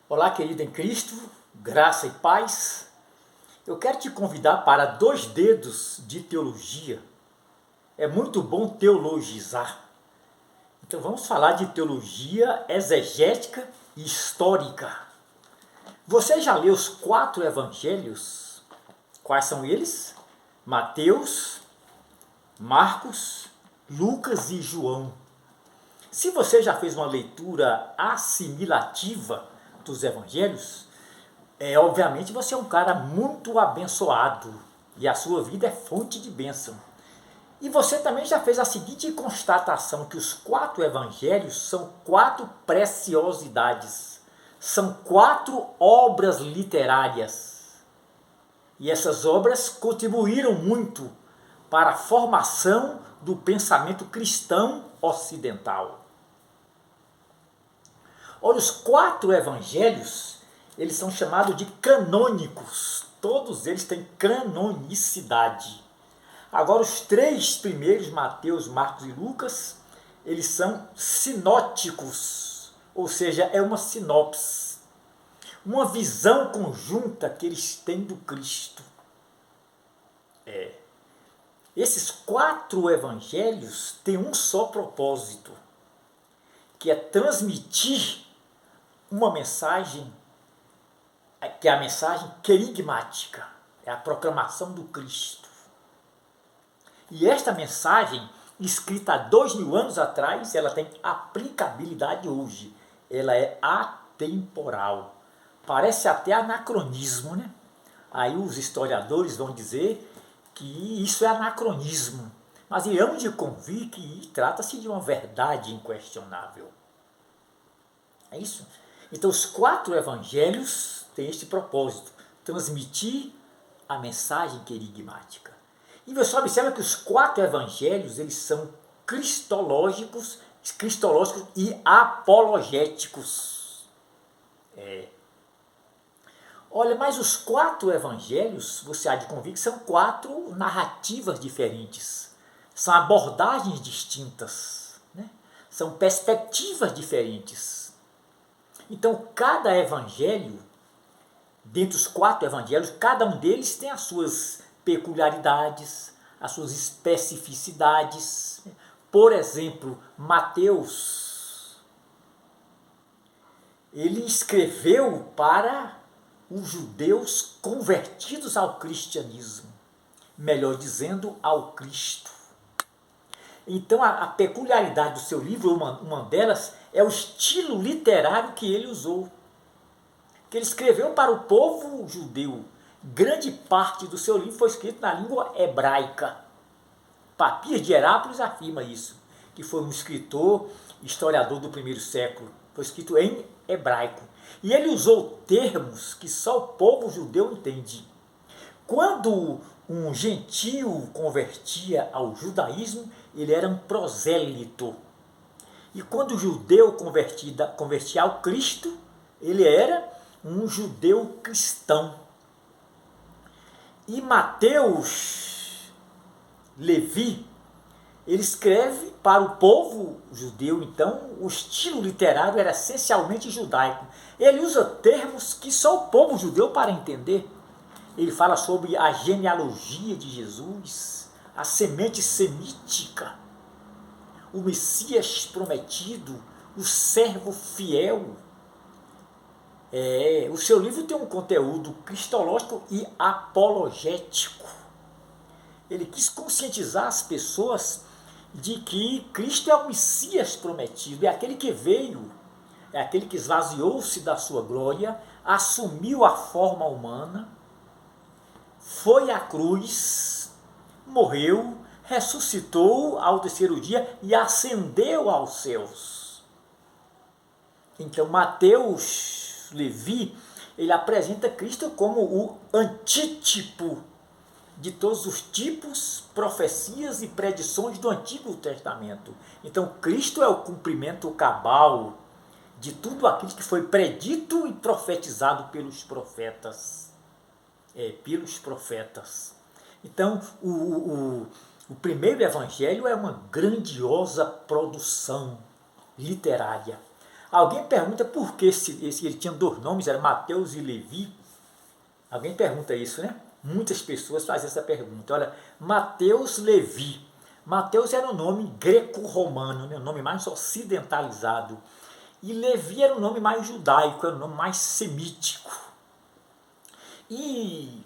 Olá, querido em Cristo, graça e paz. Eu quero te convidar para 2 dedos de teologia. É muito bom teologizar. Então vamos falar de teologia exegética e histórica. Você já leu os 4 evangelhos? Quais são eles? Mateus, Marcos, Lucas e João. Se você já fez uma leitura assimilativa dos evangelhos, obviamente você é um cara muito abençoado e a sua vida é fonte de bênção. E você também já fez a seguinte constatação, que os 4 evangelhos são 4 preciosidades, são 4 obras literárias. E essas obras contribuíram muito para a formação do pensamento cristão ocidental. Olha, os 4 evangelhos, eles são chamados de canônicos. Todos eles têm canonicidade. Agora, os 3 primeiros, Mateus, Marcos e Lucas, eles são sinóticos, ou seja, é uma sinopse, uma visão conjunta que eles têm do Cristo. Esses 4 evangelhos têm um só propósito, que é transmitir uma mensagem, que é a mensagem querigmática, é a proclamação do Cristo. E esta mensagem, escrita há 2000 anos atrás, ela tem aplicabilidade hoje. Ela é atemporal. Parece até anacronismo, né? Aí os historiadores vão dizer que isso é anacronismo. Mas irão de convir que trata-se de uma verdade inquestionável. É isso? Então os 4 evangelhos têm este propósito, transmitir a mensagem querigmática. E você observa que os 4 evangelhos, eles são cristológicos e apologéticos. Olha, mas os 4 evangelhos, você há de convir que são 4 narrativas diferentes. São abordagens distintas, né? São perspectivas diferentes. Então, cada evangelho, dentre os 4 evangelhos, cada um deles tem as suas peculiaridades, as suas especificidades. Por exemplo, Mateus, ele escreveu para os judeus convertidos ao cristianismo, melhor dizendo, ao Cristo. Então a peculiaridade do seu livro, uma delas, é o estilo literário que ele usou, que ele escreveu para o povo judeu. Grande parte do seu livro foi escrito na língua hebraica. Papias de Herápolis afirma isso, que foi um escritor, historiador do primeiro século, foi escrito em hebraico. E ele usou termos que só o povo judeu entende. Quando um gentio convertia ao judaísmo, ele era um prosélito. E quando o judeu convertia ao Cristo, ele era um judeu cristão. E Mateus, Levi, ele escreve para o povo judeu, então o estilo literário era essencialmente judaico. Ele usa termos que só o povo judeu para entender. Ele fala sobre a genealogia de Jesus, a semente semítica, o Messias prometido, o servo fiel. O seu livro tem um conteúdo cristológico e apologético. Ele quis conscientizar as pessoas de que Cristo é o Messias prometido, é aquele que veio, é aquele que esvaziou-se da sua glória, assumiu a forma humana, foi à cruz, morreu, ressuscitou ao terceiro dia e ascendeu aos céus. Então Mateus, Levi, ele apresenta Cristo como o antítipo de todos os tipos, profecias e predições do Antigo Testamento. Então Cristo é o cumprimento cabal de tudo aquilo que foi predito e profetizado pelos profetas. Então o primeiro evangelho é uma grandiosa produção literária. Alguém pergunta por que ele tinha dois nomes, era Mateus e Levi. Alguém pergunta isso, né? Muitas pessoas fazem essa pergunta. Olha, Mateus Levi. Mateus era um nome greco-romano, né? Um nome mais ocidentalizado. E Levi era um nome mais judaico, era um nome mais semítico. E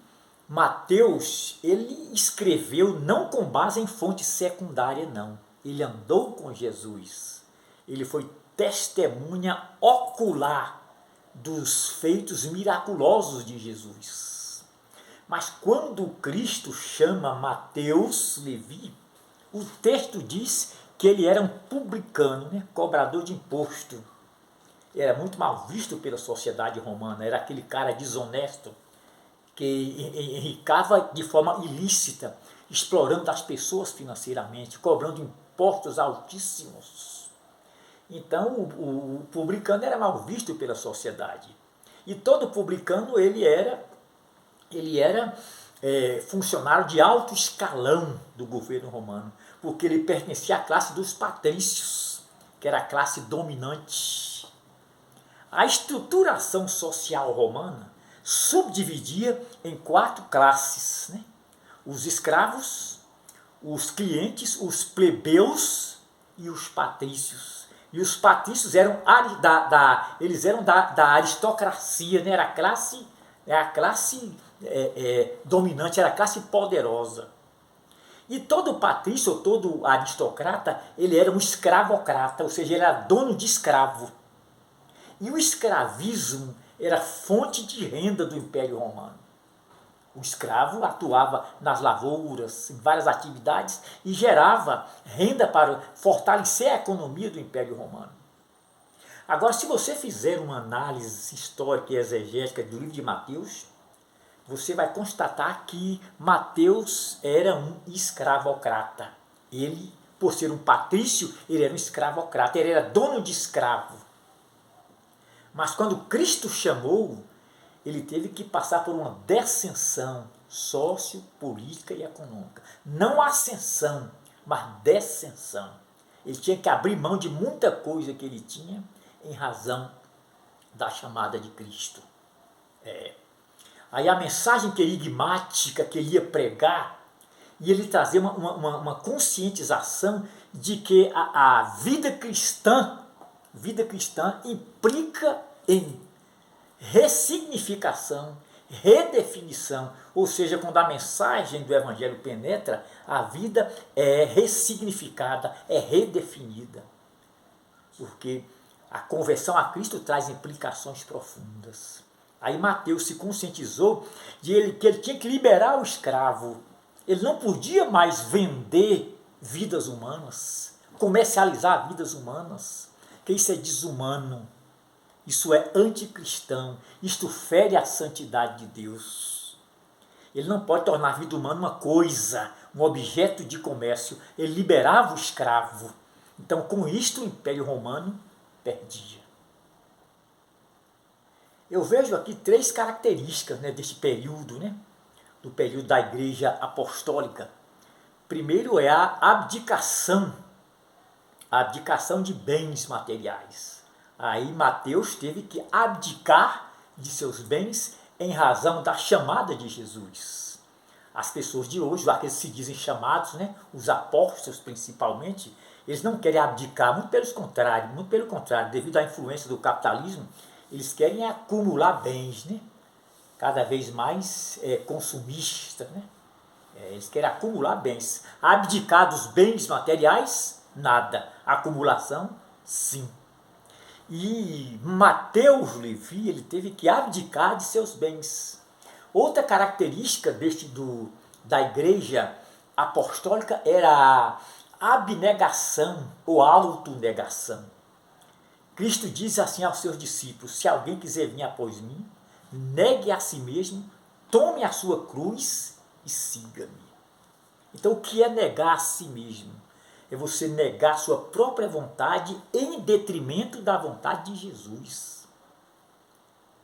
Mateus, ele escreveu não com base em fonte secundária, não. Ele andou com Jesus. Ele foi testemunha ocular dos feitos miraculosos de Jesus. Mas quando Cristo chama Mateus, Levi, o texto diz que ele era um publicano, né? Cobrador de imposto. Era muito mal visto pela sociedade romana, era aquele cara desonesto que enricava de forma ilícita, explorando as pessoas financeiramente, cobrando impostos altíssimos. Então o publicano era mal visto pela sociedade. E todo publicano ele era funcionário de alto escalão do governo romano, porque ele pertencia à classe dos patrícios, que era a classe dominante. A estruturação social romana subdividia em 4 classes, né? Os escravos, os clientes, os plebeus e os patrícios. E os patrícios eram da aristocracia, né? Era a classe dominante, era a classe poderosa. E todo patrício, ou todo aristocrata, ele era um escravocrata, ou seja, ele era dono de escravo. E o escravismo era fonte de renda do Império Romano. O escravo atuava nas lavouras, em várias atividades, e gerava renda para fortalecer a economia do Império Romano. Agora, se você fizer uma análise histórica e exegética do livro de Mateus, você vai constatar que Mateus era um escravocrata. Ele, por ser um patrício, ele era um escravocrata, ele era dono de escravo. Mas quando Cristo chamou, ele teve que passar por uma descensão sociopolítica e econômica. Não ascensão, mas descensão. Ele tinha que abrir mão de muita coisa que ele tinha em razão da chamada de Cristo. Aí a mensagem querigmática que ele ia pregar, e ele trazer uma conscientização de que a vida cristã implica em ressignificação, redefinição, ou seja, quando a mensagem do Evangelho penetra, a vida é ressignificada, é redefinida. Porque a conversão a Cristo traz implicações profundas. Aí Mateus se conscientizou que ele tinha que liberar o escravo. Ele não podia mais vender vidas humanas, comercializar vidas humanas, que isso é desumano, isso é anticristão, isto fere a santidade de Deus. Ele não pode tornar a vida humana uma coisa, um objeto de comércio. Ele liberava o escravo. Então, com isto, o Império Romano perdia. Eu vejo aqui 3 características, né, deste período, né, do período da Igreja Apostólica. Primeiro é a abdicação de bens materiais. Aí Mateus teve que abdicar de seus bens em razão da chamada de Jesus. As pessoas de hoje, aqueles que se dizem chamados, né, os apóstolos principalmente, eles não querem abdicar, muito pelo contrário, devido à influência do capitalismo, eles querem acumular bens, né? Cada vez mais consumista, né? Eles querem acumular bens. Abdicar dos bens materiais, nada. Acumulação, sim. E Mateus Levi, ele teve que abdicar de seus bens. Outra característica da igreja apostólica era a abnegação ou autonegação. Cristo diz assim aos seus discípulos: se alguém quiser vir após mim, negue a si mesmo, tome a sua cruz e siga-me. Então, o que é negar a si mesmo? É você negar a sua própria vontade em detrimento da vontade de Jesus.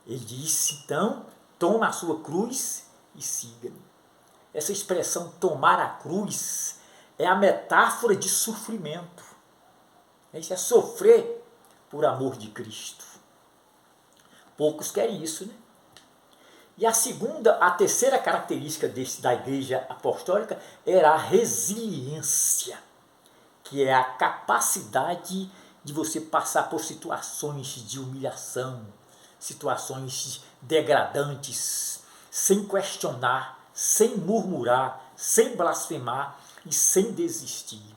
Ele disse, então, toma a sua cruz e siga-me. Essa expressão tomar a cruz é a metáfora de sofrimento. Isso é sofrer por amor de Cristo. Poucos querem isso, né? E a terceira característica da igreja apostólica era a resiliência, que é a capacidade de você passar por situações de humilhação, situações degradantes, sem questionar, sem murmurar, sem blasfemar e sem desistir.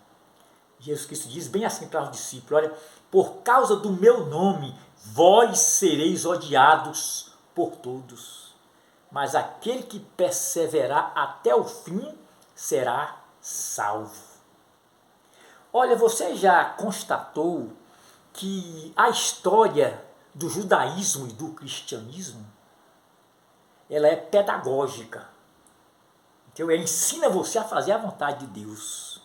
Jesus Cristo diz bem assim para os discípulos: olha, por causa do meu nome, vós sereis odiados por todos, mas aquele que perseverar até o fim será salvo. Olha, você já constatou que a história do judaísmo e do cristianismo, ela é pedagógica. Então, ela ensina você a fazer a vontade de Deus.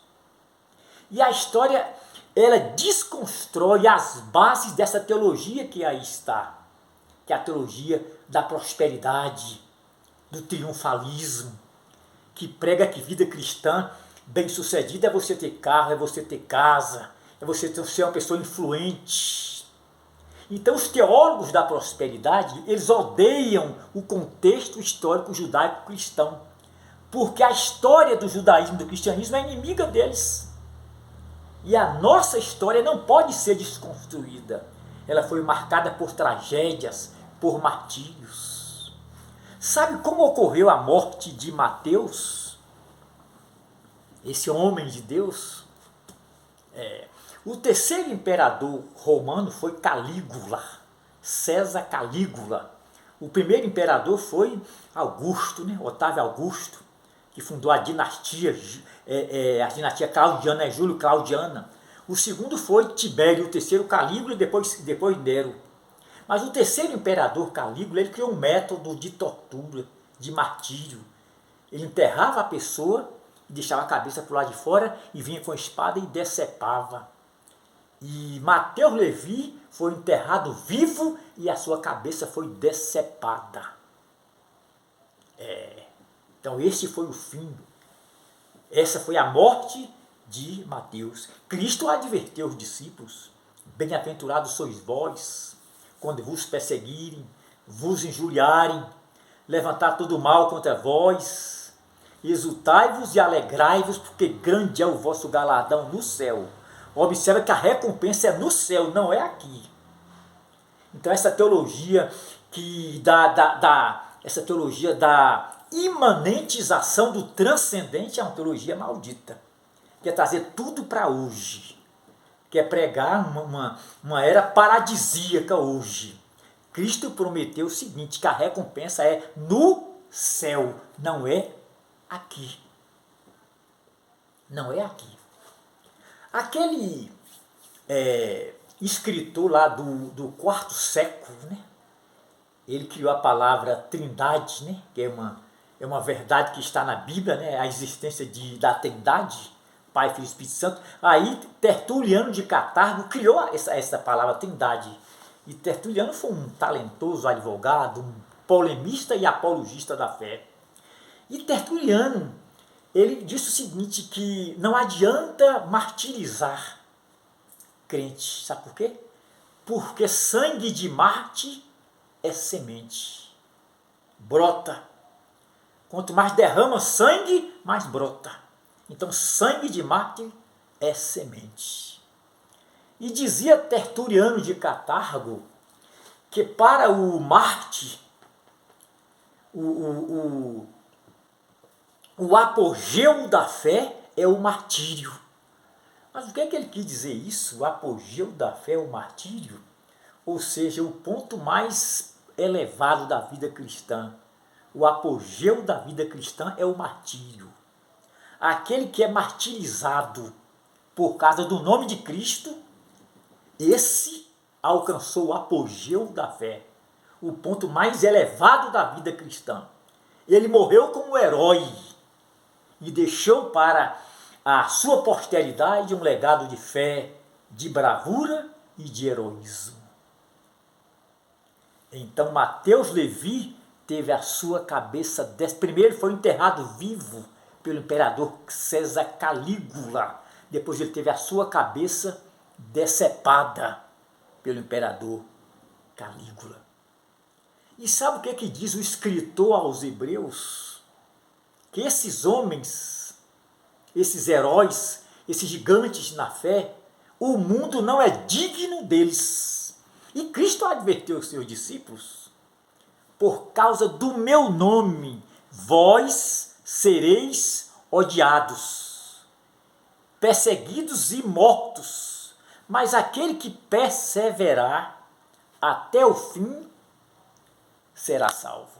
E a história, ela desconstrói as bases dessa teologia que aí está, que é a teologia da prosperidade, do triunfalismo, que prega que vida cristã bem-sucedida é você ter carro, é você ter casa, é você ser uma pessoa influente. Então os teólogos da prosperidade, eles odeiam o contexto histórico judaico-cristão, porque a história do judaísmo e do cristianismo é inimiga deles. E a nossa história não pode ser desconstruída. Ela foi marcada por tragédias, por martírios. Sabe como ocorreu a morte de Mateus? Esse homem de Deus, o terceiro imperador romano foi Calígula, César Calígula. O primeiro imperador foi Augusto, né? Otávio Augusto, que fundou a dinastia claudiana, Júlio Claudiana. O segundo foi Tibério, o terceiro Calígula e depois Nero. Mas o terceiro imperador Calígula, ele criou um método de tortura, de martírio. Ele enterrava a pessoa, deixava a cabeça para o lado de fora e vinha com a espada e decepava. E Mateus Levi foi enterrado vivo e a sua cabeça foi decepada. Então esse foi o fim. Essa foi a morte de Mateus. Cristo adverteu os discípulos: bem-aventurados sois vós, quando vos perseguirem, vos injuriarem, levantar todo o mal contra vós. Exultai-vos e alegrai-vos, porque grande é o vosso galardão no céu. Observa que a recompensa é no céu, não é aqui. Então essa teologia essa teologia da imanentização do transcendente é uma teologia maldita. Quer trazer tudo para hoje. Quer pregar uma era paradisíaca hoje. Cristo prometeu o seguinte, que a recompensa é no céu, não é aqui. Não é aqui. Aquele escritor lá do quarto século, né? Ele criou a palavra trindade, né? Que é uma verdade que está na Bíblia, né? A existência da trindade, Pai, Filho e Espírito Santo. Aí Tertuliano de Catargo criou essa palavra trindade. E Tertuliano foi um talentoso advogado, um polemista e apologista da fé. E Tertuliano, ele disse o seguinte, que não adianta martirizar crente. Sabe por quê? Porque sangue de Marte é semente. Brota. Quanto mais derrama sangue, mais brota. Então sangue de Marte é semente. E dizia Tertuliano de Catargo que para o Marte, o apogeu da fé é o martírio. Mas o que é que ele quis dizer isso? O apogeu da fé é o martírio? Ou seja, o ponto mais elevado da vida cristã. O apogeu da vida cristã é o martírio. Aquele que é martirizado por causa do nome de Cristo, esse alcançou o apogeu da fé. O ponto mais elevado da vida cristã. Ele morreu como herói e deixou para a sua posteridade um legado de fé, de bravura e de heroísmo. Então Mateus Levi teve a sua cabeça, primeiro foi enterrado vivo pelo imperador César Calígula, depois ele teve a sua cabeça decepada. pelo imperador Calígula. E sabe o que diz o escritor aos Hebreus? Que esses homens, esses heróis, esses gigantes na fé, o mundo não é digno deles. E Cristo adverteu os seus discípulos: por causa do meu nome, vós sereis odiados, perseguidos e mortos, mas aquele que perseverar até o fim será salvo.